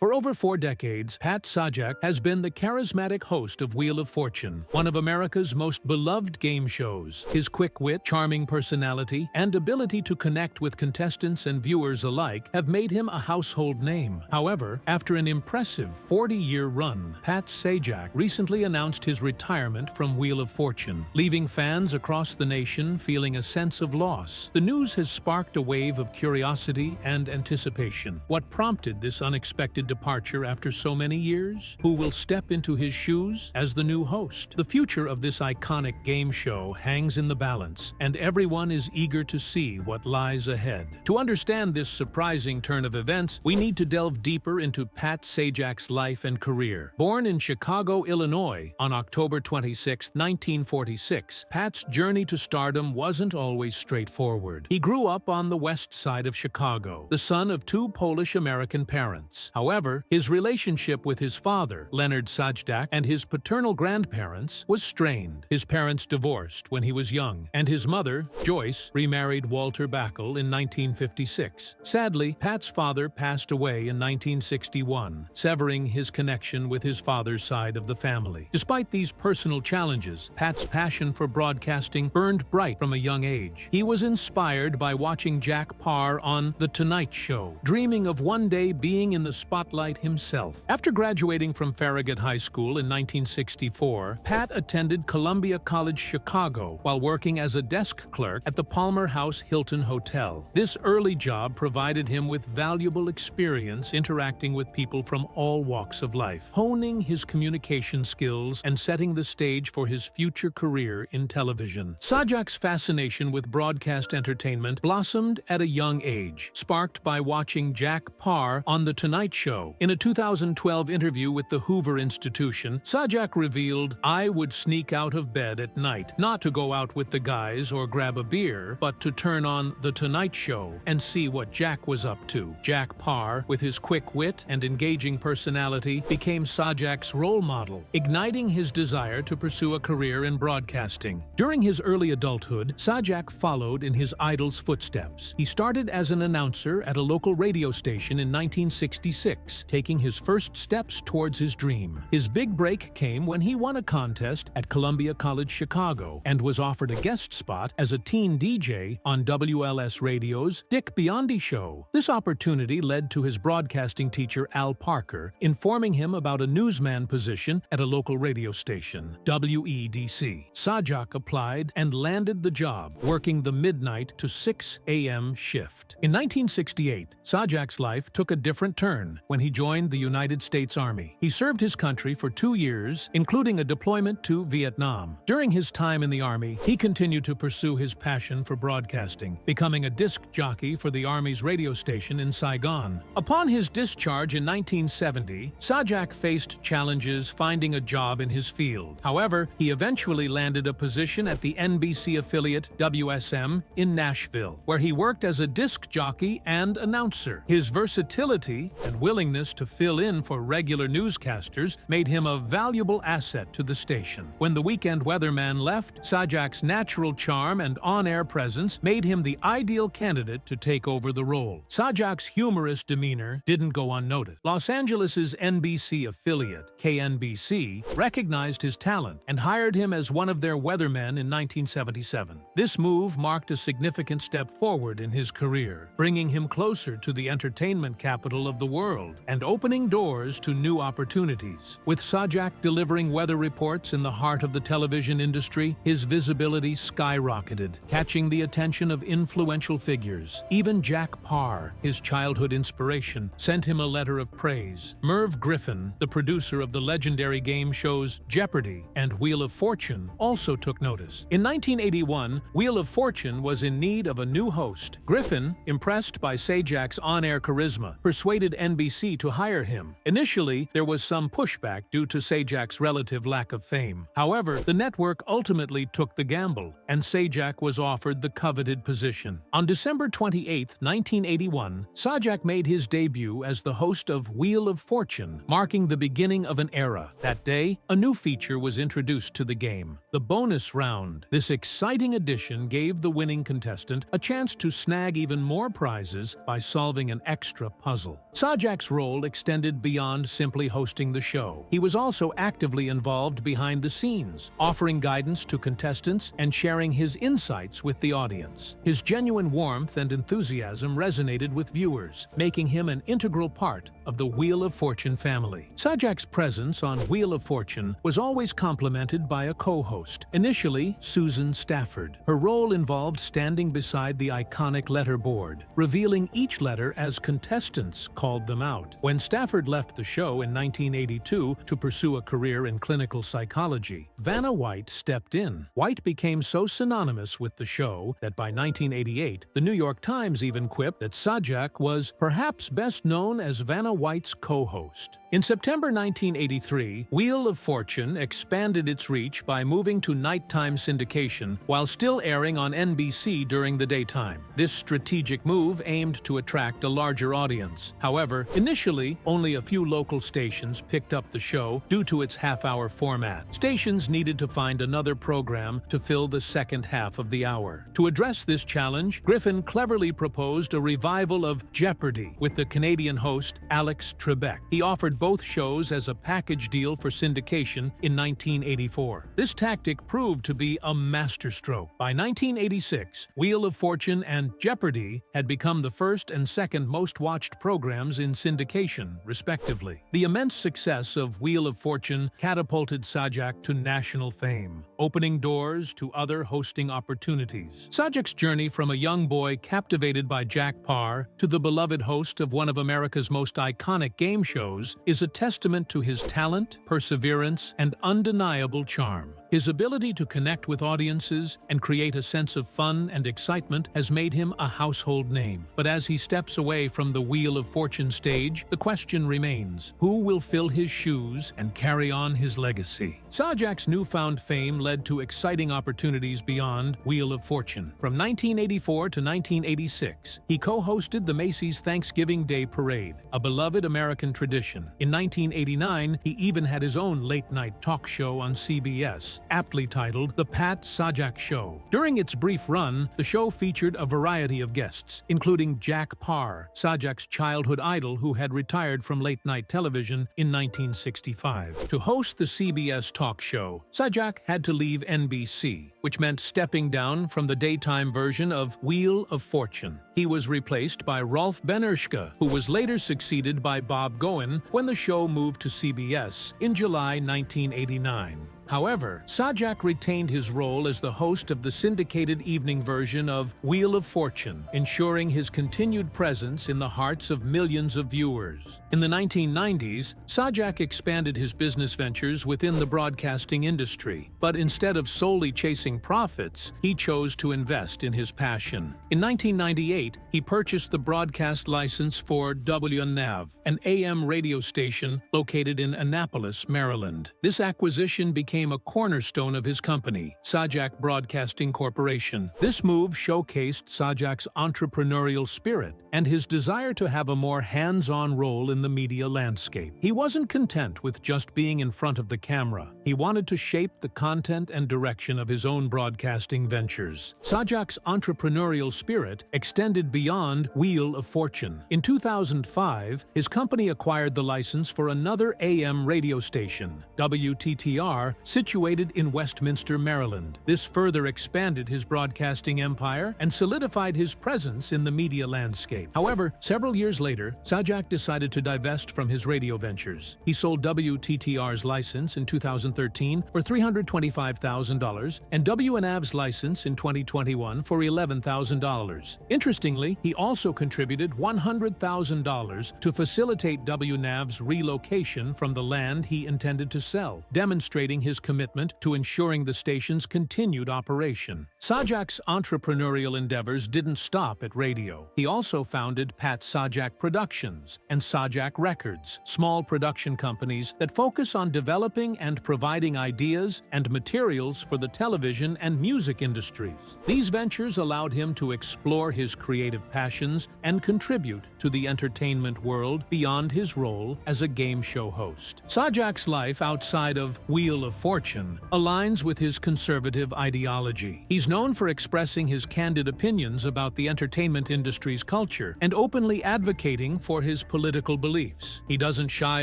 For over 4 decades, Pat Sajak has been the charismatic host of Wheel of Fortune, one of America's most beloved game shows. His quick wit, charming personality, and ability to connect with contestants and viewers alike have made him a household name. However, after an impressive 40-year run, Pat Sajak recently announced his retirement from Wheel of Fortune, leaving fans across the nation feeling a sense of loss. The news has sparked a wave of curiosity and anticipation. What prompted this unexpected departure after so many years? Who will step into his shoes as the new host? The future of this iconic game show hangs in the balance, and everyone is eager to see what lies ahead. To understand this surprising turn of events, we need to delve deeper into Pat Sajak's life and career. Born in Chicago, Illinois, on October 26, 1946, Pat's journey to stardom wasn't always straightforward. He grew up on the west side of Chicago, the son of 2 Polish-American parents. However, his relationship with his father, Leonard Sajak, and his paternal grandparents was strained. His parents divorced when he was young, and his mother, Joyce, remarried Walter Backel in 1956. Sadly, Pat's father passed away in 1961, severing his connection with his father's side of the family. Despite these personal challenges, Pat's passion for broadcasting burned bright from a young age. He was inspired by watching Jack Paar on The Tonight Show, dreaming of one day being in the spotlight himself. After graduating from Farragut High School in 1964, Pat attended Columbia College Chicago while working as a desk clerk at the Palmer House Hilton Hotel. This early job provided him with valuable experience interacting with people from all walks of life, honing his communication skills and setting the stage for his future career in television. Sajak's fascination with broadcast entertainment blossomed at a young age, sparked by watching Jack Paar on The Tonight Show. In a 2012 interview with the Hoover Institution, Sajak revealed, "I would sneak out of bed at night, not to go out with the guys or grab a beer, but to turn on The Tonight Show and see what Jack was up to." Jack Paar, with his quick wit and engaging personality, became Sajak's role model, igniting his desire to pursue a career in broadcasting. During his early adulthood, Sajak followed in his idol's footsteps. He started as an announcer at a local radio station in 1966, taking his first steps towards his dream. His big break came when he won a contest at Columbia College Chicago and was offered a guest spot as a teen DJ on WLS Radio's Dick Biondi Show. This opportunity led to his broadcasting teacher Al Parker informing him about a newsman position at a local radio station, WEDC. Sajak applied and landed the job, working the midnight to 6 a.m. shift. In 1968, Sajak's life took a different turn when he joined the United States Army. He served his country for 2 years, including a deployment to Vietnam. During his time in the Army, he continued to pursue his passion for broadcasting, becoming a disc jockey for the Army's radio station in Saigon. Upon his discharge in 1970, Sajak faced challenges finding a job in his field. However, he eventually landed a position at the NBC affiliate WSM in Nashville, where he worked as a disc jockey and announcer. His versatility and willingness to fill in for regular newscasters made him a valuable asset to the station. When the weekend weatherman left, Sajak's natural charm and on-air presence made him the ideal candidate to take over the role. Sajak's humorous demeanor didn't go unnoticed. Los Angeles' NBC affiliate, KNBC, recognized his talent and hired him as one of their weathermen in 1977. This move marked a significant step forward in his career, bringing him closer to the entertainment capital of the world and opening doors to new opportunities. With Sajak delivering weather reports in the heart of the television industry, his visibility skyrocketed, catching the attention of influential figures. Even Jack Paar, his childhood inspiration, sent him a letter of praise. Merv Griffin, the producer of the legendary game shows Jeopardy! And Wheel of Fortune, also took notice. In 1981, Wheel of Fortune was in need of a new host. Griffin, impressed by Sajak's on-air charisma, persuaded NBC to hire him. Initially, there was some pushback due to Sajak's relative lack of fame. However, the network ultimately took the gamble, and Sajak was offered the coveted position. On December 28, 1981, Sajak made his debut as the host of Wheel of Fortune, marking the beginning of an era. That day, a new feature was introduced to the game, the bonus round. This exciting addition gave the winning contestant a chance to snag even more prizes by solving an extra puzzle. Sajak's Sajak's role extended beyond simply hosting the show. He was also actively involved behind the scenes, offering guidance to contestants and sharing his insights with the audience. His genuine warmth and enthusiasm resonated with viewers, making him an integral part of the Wheel of Fortune family. Sajak's presence on Wheel of Fortune was always complemented by a co-host, initially Susan Stafford. Her role involved standing beside the iconic letter board, revealing each letter as contestants called them out. When Stafford left the show in 1982 to pursue a career in clinical psychology, Vanna White stepped in. White became so synonymous with the show that by 1988, the New York Times even quipped that Sajak was perhaps best known as Vanna White's co-host. In September 1983, Wheel of Fortune expanded its reach by moving to nighttime syndication while still airing on NBC during the daytime. This strategic move aimed to attract a larger audience. However, initially, only a few local stations picked up the show due to its half-hour format. Stations needed to find another program to fill the second half of the hour. To address this challenge, Griffin cleverly proposed a revival of Jeopardy! With the Canadian host Alex Trebek. He offered both shows as a package deal for syndication in 1984. This tactic proved to be a masterstroke. By 1986, Wheel of Fortune and Jeopardy! Had become the first and second most watched programs in syndication, respectively. The immense success of Wheel of Fortune catapulted Sajak to national fame, opening doors to other hosting opportunities. Sajak's journey from a young boy captivated by Jack Paar to the beloved host of one of America's most iconic game shows is a testament to his talent, perseverance, and undeniable charm. His ability to connect with audiences and create a sense of fun and excitement has made him a household name. But as he steps away from the Wheel of Fortune stage, the question remains: who will fill his shoes and carry on his legacy? Sajak's newfound fame led to exciting opportunities beyond Wheel of Fortune. From 1984 to 1986, he co-hosted the Macy's Thanksgiving Day Parade, a beloved American tradition. In 1989, he even had his own late-night talk show on CBS, aptly titled The Pat Sajak Show. During its brief run, the show featured a variety of guests, including Jack Paar, Sajak's childhood idol who had retired from late-night television in 1965. To host the CBS talk show, Sajak had to leave NBC, which meant stepping down from the daytime version of Wheel of Fortune. He was replaced by Rolf Benerschke, who was later succeeded by Bob Goen when the show moved to CBS in July 1989. However, Sajak retained his role as the host of the syndicated evening version of Wheel of Fortune, ensuring his continued presence in the hearts of millions of viewers. In the 1990s, Sajak expanded his business ventures within the broadcasting industry, but instead of solely chasing profits, he chose to invest in his passion. In 1998, he purchased the broadcast license for WNAV, an AM radio station located in Annapolis, Maryland. This acquisition became a cornerstone of his company, Sajak Broadcasting Corporation. This move showcased Sajak's entrepreneurial spirit and his desire to have a more hands-on role in the media landscape. He wasn't content with just being in front of the camera. He wanted to shape the content and direction of his own broadcasting ventures. Sajak's entrepreneurial spirit extended beyond Wheel of Fortune. In 2005, his company acquired the license for another AM radio station, WTTR, situated in Westminster, Maryland. This further expanded his broadcasting empire and solidified his presence in the media landscape. However, several years later, Sajak decided to divest from his radio ventures. He sold WTTR's license in 2013 for $325,000 and WNAV's license in 2021 for $11,000. Interestingly, he also contributed $100,000 to facilitate WNAV's relocation from the land he intended to sell, demonstrating his commitment to ensuring the station's continued operation. Sajak's entrepreneurial endeavors didn't stop at radio. He also founded Pat Sajak Productions and Sajak Records, small production companies that focus on developing and providing ideas and materials for the television and music industries. These ventures allowed him to explore his creative passions and contribute to the entertainment world beyond his role as a game show host. Sajak's life outside of Wheel of Fortune aligns with his conservative ideology. He's known for expressing his candid opinions about the entertainment industry's culture and openly advocating for his political beliefs. He doesn't shy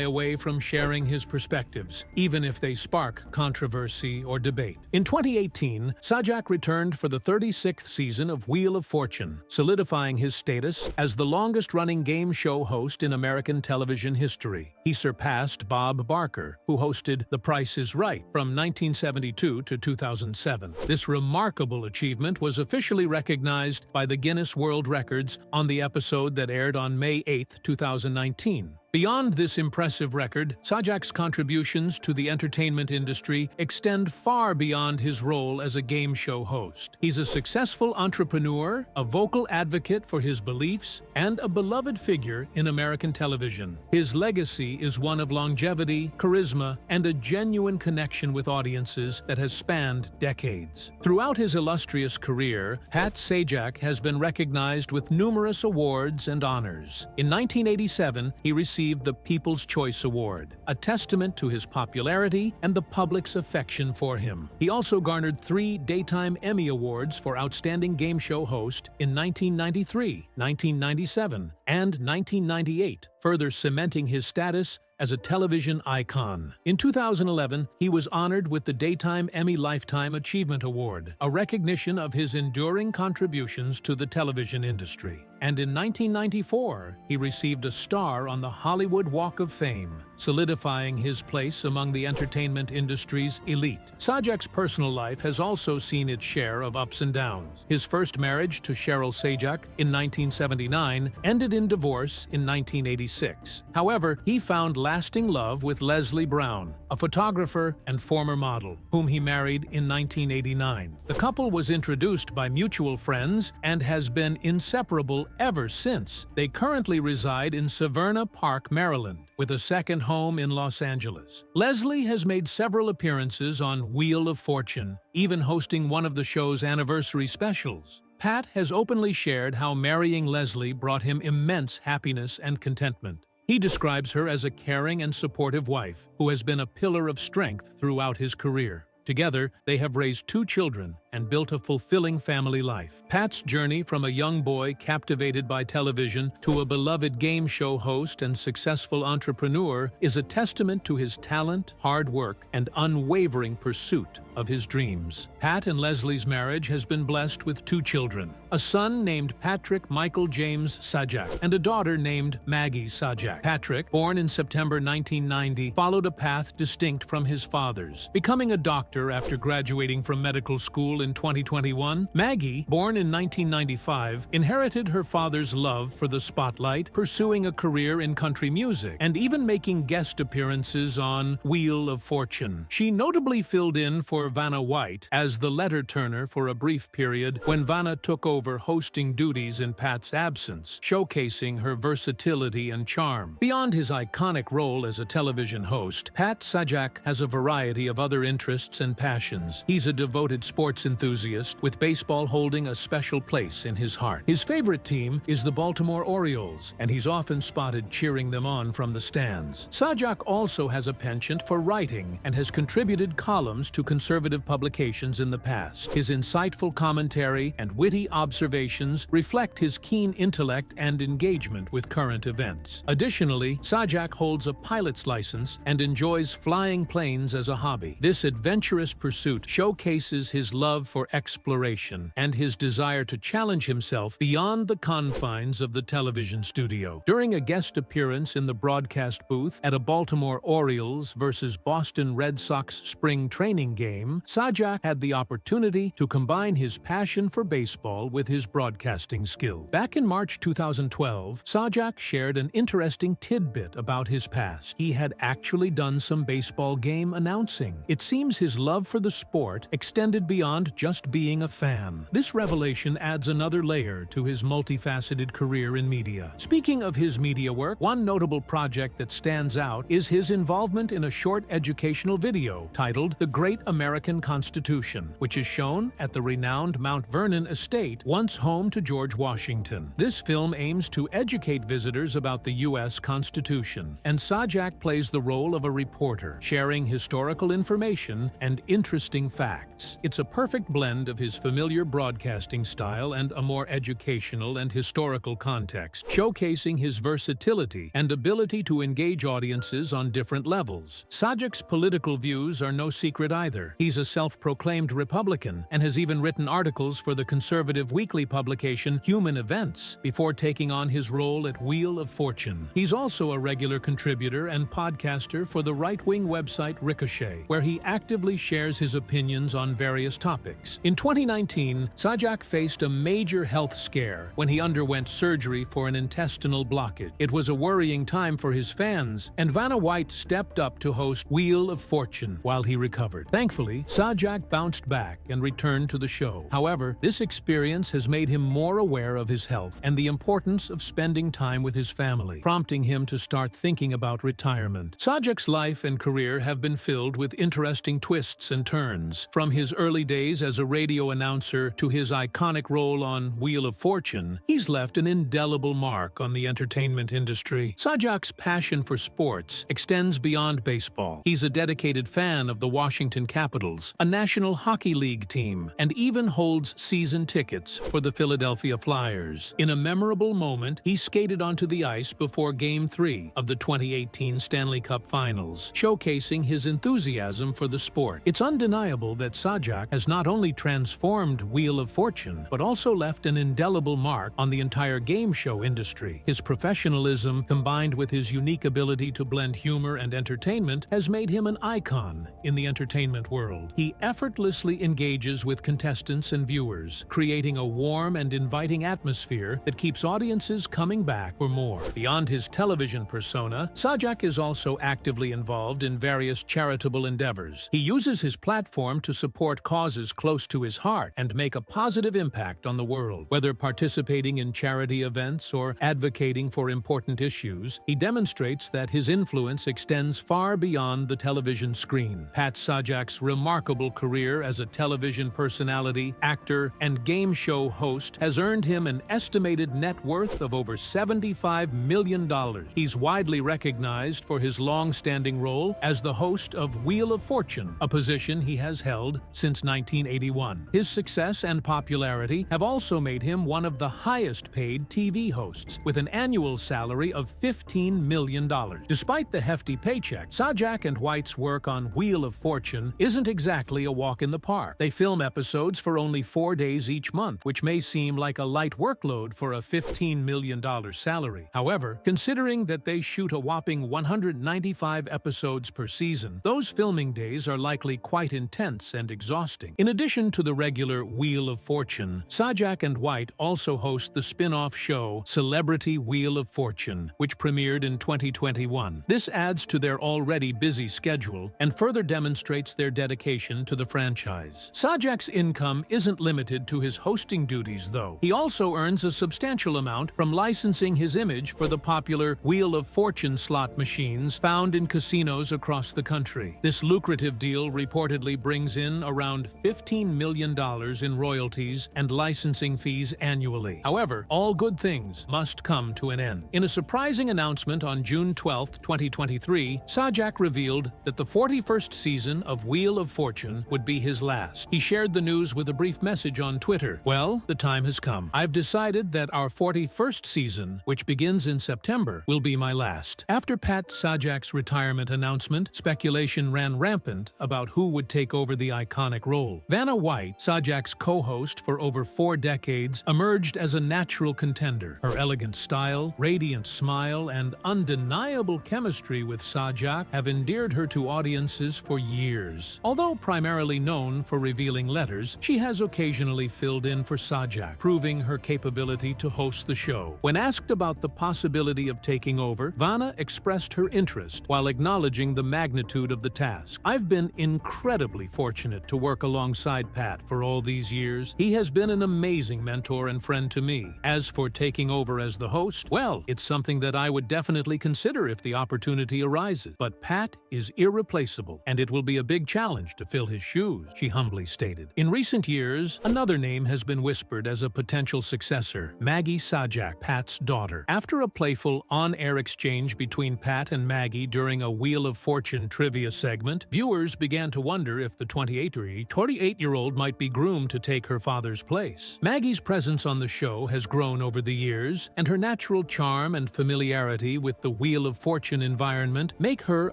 away from sharing his perspectives, even if they spark controversy or debate. In 2018, Sajak returned for the 36th season of Wheel of Fortune, solidifying his status as the longest-running game show host in American television history. He surpassed Bob Barker, who hosted The Price is Right from 1972 to 2007. This remarkable achievement was officially recognized by the Guinness World Records on the episode that aired on May 8, 2019. Beyond this impressive record, Sajak's contributions to the entertainment industry extend far beyond his role as a game show host. He's a successful entrepreneur, a vocal advocate for his beliefs, and a beloved figure in American television. His legacy is one of longevity, charisma, and a genuine connection with audiences that has spanned decades. Throughout his illustrious career, Pat Sajak has been recognized with numerous awards and honors. In 1987, he received the People's Choice Award, a testament to his popularity and the public's affection for him. He also garnered 3 Daytime Emmy Awards for Outstanding Game Show Host in 1993, 1997, and 1998, further cementing his status as a television icon. In 2011, he was honored with the Daytime Emmy Lifetime Achievement Award, a recognition of his enduring contributions to the television industry. And in 1994, he received a star on the Hollywood Walk of Fame, solidifying his place among the entertainment industry's elite. Sajak's personal life has also seen its share of ups and downs. His first marriage to Cheryl Sajak in 1979 ended in divorce in 1986. However, he found lasting love with Leslie Brown, a photographer and former model, whom he married in 1989. The couple was introduced by mutual friends and has been inseparable ever since. They currently reside in Severna Park, Maryland, with a second home in Los Angeles. Leslie has made several appearances on Wheel of Fortune, even hosting one of the show's anniversary specials. Pat has openly shared how marrying Leslie brought him immense happiness and contentment. He describes her as a caring and supportive wife who has been a pillar of strength throughout his career. Together, they have raised 2 children and built a fulfilling family life. Pat's journey from a young boy captivated by television to a beloved game show host and successful entrepreneur is a testament to his talent, hard work, and unwavering pursuit of his dreams. Pat and Leslie's marriage has been blessed with 2 children, a son named Patrick Michael James Sajak and a daughter named Maggie Sajak. Patrick, born in September 1990, followed a path distinct from his father's, becoming a doctor after graduating from medical school in 2021. Maggie, born in 1995, inherited her father's love for the spotlight, pursuing a career in country music, and even making guest appearances on Wheel of Fortune. She notably filled in for Vanna White as the letter turner for a brief period when Vanna took over hosting duties in Pat's absence, showcasing her versatility and charm. Beyond his iconic role as a television host, Pat Sajak has a variety of other interests and passions. He's a devoted sports enthusiast, with baseball holding a special place in his heart. His favorite team is the Baltimore Orioles, and he's often spotted cheering them on from the stands. Sajak also has a penchant for writing and has contributed columns to conservative publications in the past. His insightful commentary and witty observations reflect his keen intellect and engagement with current events. Additionally, Sajak holds a pilot's license and enjoys flying planes as a hobby. This adventurous pursuit showcases his love for exploration and his desire to challenge himself beyond the confines of the television studio. During a guest appearance in the broadcast booth at a Baltimore Orioles versus Boston Red Sox spring training game, Sajak had the opportunity to combine his passion for baseball with his broadcasting skills. Back in March 2012, Sajak shared an interesting tidbit about his past. He had actually done some baseball game announcing. It seems his love for the sport extended beyond beyond just being a fan. This revelation adds another layer to his multifaceted career in media. Speaking of his media work, one notable project that stands out is his involvement in a short educational video titled The Great American Constitution, which is shown at the renowned Mount Vernon estate, once home to George Washington. This film aims to educate visitors about the U.S. Constitution, and Sajak plays the role of a reporter, sharing historical information and interesting facts. It's a perfect blend of his familiar broadcasting style and a more educational and historical context, showcasing his versatility and ability to engage audiences on different levels. Sajak's political views are no secret either. He's a self-proclaimed Republican and has even written articles for the conservative weekly publication Human Events before taking on his role at Wheel of Fortune. He's also a regular contributor and podcaster for the right-wing website Ricochet, where he actively shares his opinions on various topics. In 2019, Sajak faced a major health scare when he underwent surgery for an intestinal blockage. It was a worrying time for his fans, and Vanna White stepped up to host Wheel of Fortune while he recovered. Thankfully, Sajak bounced back and returned to the show. However, this experience has made him more aware of his health and the importance of spending time with his family, prompting him to start thinking about retirement. Sajak's life and career have been filled with interesting twists and turns. From his early days as a radio announcer to his iconic role on Wheel of Fortune, he's left an indelible mark on the entertainment industry. Sajak's passion for sports extends beyond baseball. He's a dedicated fan of the Washington Capitals, a National Hockey League team, and even holds season tickets for the Philadelphia Flyers. In a memorable moment, he skated onto the ice before Game 3 of the 2018 Stanley Cup Finals, showcasing his enthusiasm for the sport. It's undeniable that Sajak has not only transformed Wheel of Fortune, but also left an indelible mark on the entire game show industry. His professionalism, combined with his unique ability to blend humor and entertainment, has made him an icon in the entertainment world. He effortlessly engages with contestants and viewers, creating a warm and inviting atmosphere that keeps audiences coming back for more. Beyond his television persona, Sajak is also actively involved in various charitable endeavors. He uses his platform to support causes close to his heart and make a positive impact on the world. Whether participating in charity events or advocating for important issues, he demonstrates that his influence extends far beyond the television screen. Pat Sajak's remarkable career as a television personality, actor, and game show host has earned him an estimated net worth of over $75 million. He's widely recognized for his long-standing role as the host of Wheel of Fortune, a position he has held since 1981. His success and popularity have also made him one of the highest-paid TV hosts, with an annual salary of $15 million. Despite the hefty paycheck, Sajak and White's work on Wheel of Fortune isn't exactly a walk in the park. They film episodes for only 4 days each month, which may seem like a light workload for a $15 million salary. However, considering that they shoot a whopping 195 episodes per season, those filming days are likely quite intense and exhausting. In addition to the regular Wheel of Fortune, Sajak and White also host the spin-off show Celebrity Wheel of Fortune, which premiered in 2021. This adds to their already busy schedule and further demonstrates their dedication to the franchise. Sajak's income isn't limited to his hosting duties, though. He also earns a substantial amount from licensing his image for the popular Wheel of Fortune slot machines found in casinos across the country. This lucrative deal reportedly brings in around $15 million in royalties and licensing fees annually. However, all good things must come to an end. In a surprising announcement on June 12, 2023, Sajak revealed that the 41st season of Wheel of Fortune would be his last. He shared the news with a brief message on Twitter. "Well, the time has come. I've decided that our 41st season, which begins in September, will be my last." After Pat Sajak's retirement announcement, speculation ran rampant about who would take over the iconic role. Vanna White, Sajak's co-host for over 4 decades, emerged as a natural contender. Her elegant style, radiant smile, and undeniable chemistry with Sajak have endeared her to audiences for years. Although primarily known for revealing letters, she has occasionally filled in for Sajak, proving her capability to host the show. When asked about the possibility of taking over, Vanna expressed her interest while acknowledging the magnitude of the task. "I've been incredibly fortunate to work alongside alongside Pat for all these years. He has been an amazing mentor and friend to me. As for taking over as the host, well, it's something that I would definitely consider if the opportunity arises. But Pat is irreplaceable, and it will be a big challenge to fill his shoes, she humbly stated. In recent years, another name has been whispered as a potential successor: Maggie Sajak, Pat's daughter. After a playful on-air exchange between Pat and Maggie during a Wheel of Fortune trivia segment, viewers began to wonder if the 28-year-old might be groomed to take her father's place. Maggie's presence on the show has grown over the years, and her natural charm and familiarity with the Wheel of Fortune environment make her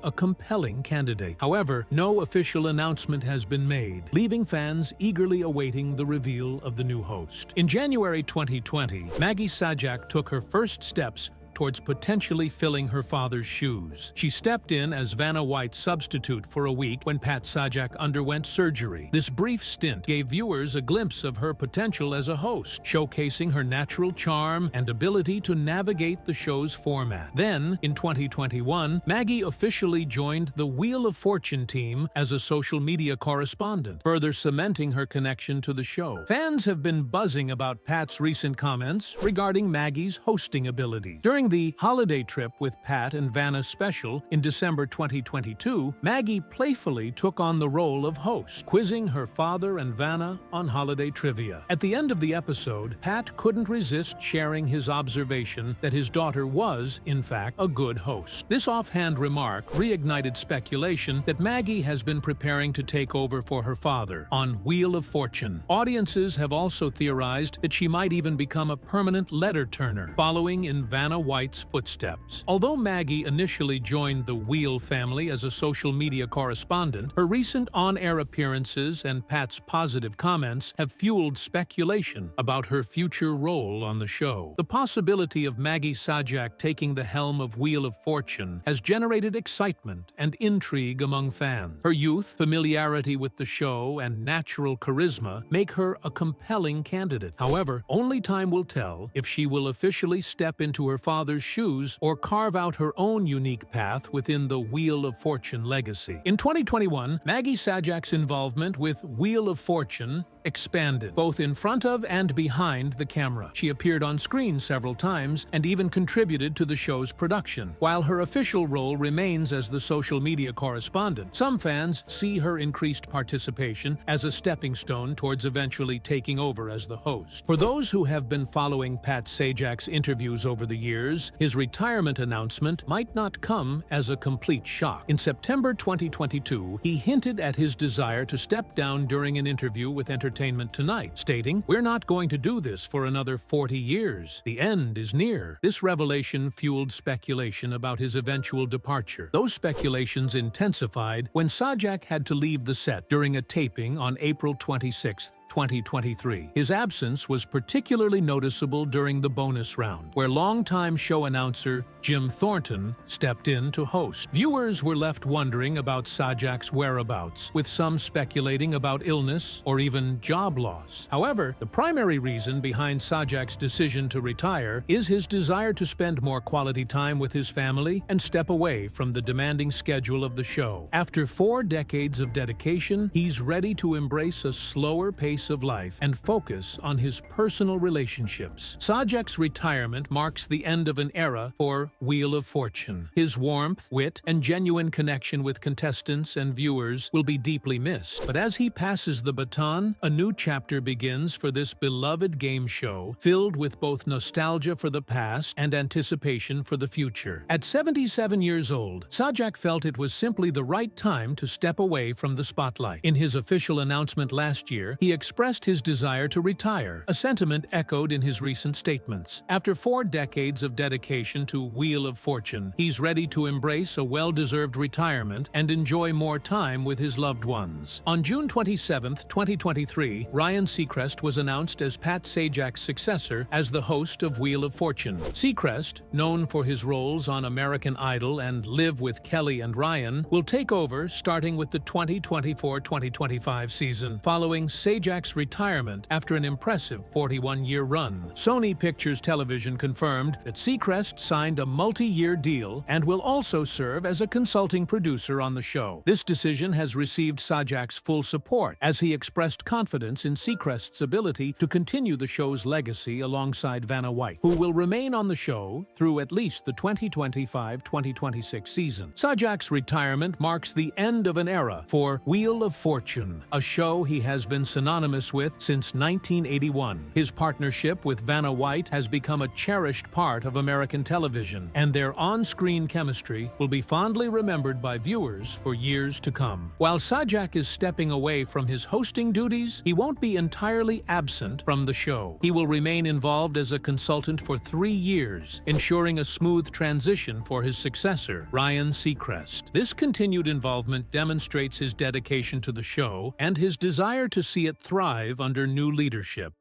a compelling candidate. However, no official announcement has been made, leaving fans eagerly awaiting the reveal of the new host. In January 2020, Maggie Sajak took her first steps towards potentially filling her father's shoes. She stepped in as Vanna White's substitute for a week when Pat Sajak underwent surgery. This brief stint gave viewers a glimpse of her potential as a host, showcasing her natural charm and ability to navigate the show's format. Then, in 2021, Maggie officially joined the Wheel of Fortune team as a social media correspondent, further cementing her connection to the show. Fans have been buzzing about Pat's recent comments regarding Maggie's hosting abilities. During the holiday trip with Pat and Vanna special in December 2022, Maggie playfully took on the role of host, quizzing her father and Vanna on holiday trivia. At the end of the episode, Pat couldn't resist sharing his observation that his daughter was, in fact, a good host. This offhand remark reignited speculation that Maggie has been preparing to take over for her father on Wheel of Fortune. Audiences have also theorized that she might even become a permanent letter-turner, following in Vanna White's footsteps. Although Maggie initially joined the Wheel family as a social media correspondent, her recent on-air appearances and Pat's positive comments have fueled speculation about her future role on the show. The possibility of Maggie Sajak taking the helm of Wheel of Fortune has generated excitement and intrigue among fans. Her youth, familiarity with the show, and natural charisma make her a compelling candidate. However, only time will tell if she will officially step into her father's shoes or carve out her own unique path within the Wheel of Fortune legacy. In 2021, Maggie Sajak's involvement with Wheel of Fortune expanded, both in front of and behind the camera. She appeared on screen several times and even contributed to the show's production. While her official role remains as the social media correspondent, some fans see her increased participation as a stepping stone towards eventually taking over as the host. For those who have been following Pat Sajak's interviews over the years, his retirement announcement might not come as a complete shock. In September 2022, he hinted at his desire to step down during an interview with Entertainment Tonight, stating, "We're not going to do this for another 40 years. The end is near." This revelation fueled speculation about his eventual departure. Those speculations intensified when Sajak had to leave the set during a taping on April 26, 2023. His absence was particularly noticeable during the bonus round, where longtime show announcer Jim Thornton stepped in to host. Viewers were left wondering about Sajak's whereabouts, with some speculating about illness or even job loss. However, the primary reason behind Sajak's decision to retire is his desire to spend more quality time with his family and step away from the demanding schedule of the show. After 4 decades of dedication, he's ready to embrace a slower pace of life and focus on his personal relationships. Sajak's retirement marks the end of an era for Wheel of Fortune. His warmth, wit, and genuine connection with contestants and viewers will be deeply missed. But as he passes the baton, a new chapter begins for this beloved game show, filled with both nostalgia for the past and anticipation for the future. At 77 years old, Sajak felt it was simply the right time to step away from the spotlight. In his official announcement last year, he expressed his desire to retire, a sentiment echoed in his recent statements. After 4 decades of dedication to Wheel of Fortune, he's ready to embrace a well-deserved retirement and enjoy more time with his loved ones. On June 27, 2023, Ryan Seacrest was announced as Pat Sajak's successor as the host of Wheel of Fortune. Seacrest, known for his roles on American Idol and Live with Kelly and Ryan, will take over starting with the 2024-2025 season. Following Sajak Sajak's retirement after an impressive 41-year run. Sony Pictures Television confirmed that Seacrest signed a multi-year deal and will also serve as a consulting producer on the show. This decision has received Sajak's full support, as he expressed confidence in Seacrest's ability to continue the show's legacy alongside Vanna White, who will remain on the show through at least the 2025-2026 season. Sajak's retirement marks the end of an era for Wheel of Fortune, a show he has been synonymous with since 1981. His partnership with Vanna White has become a cherished part of American television, and their on-screen chemistry will be fondly remembered by viewers for years to come. While Sajak is stepping away from his hosting duties, he won't be entirely absent from the show. He will remain involved as a consultant for 3 years, ensuring a smooth transition for his successor, Ryan Seacrest. This continued involvement demonstrates his dedication to the show and his desire to see it thrive under new leadership.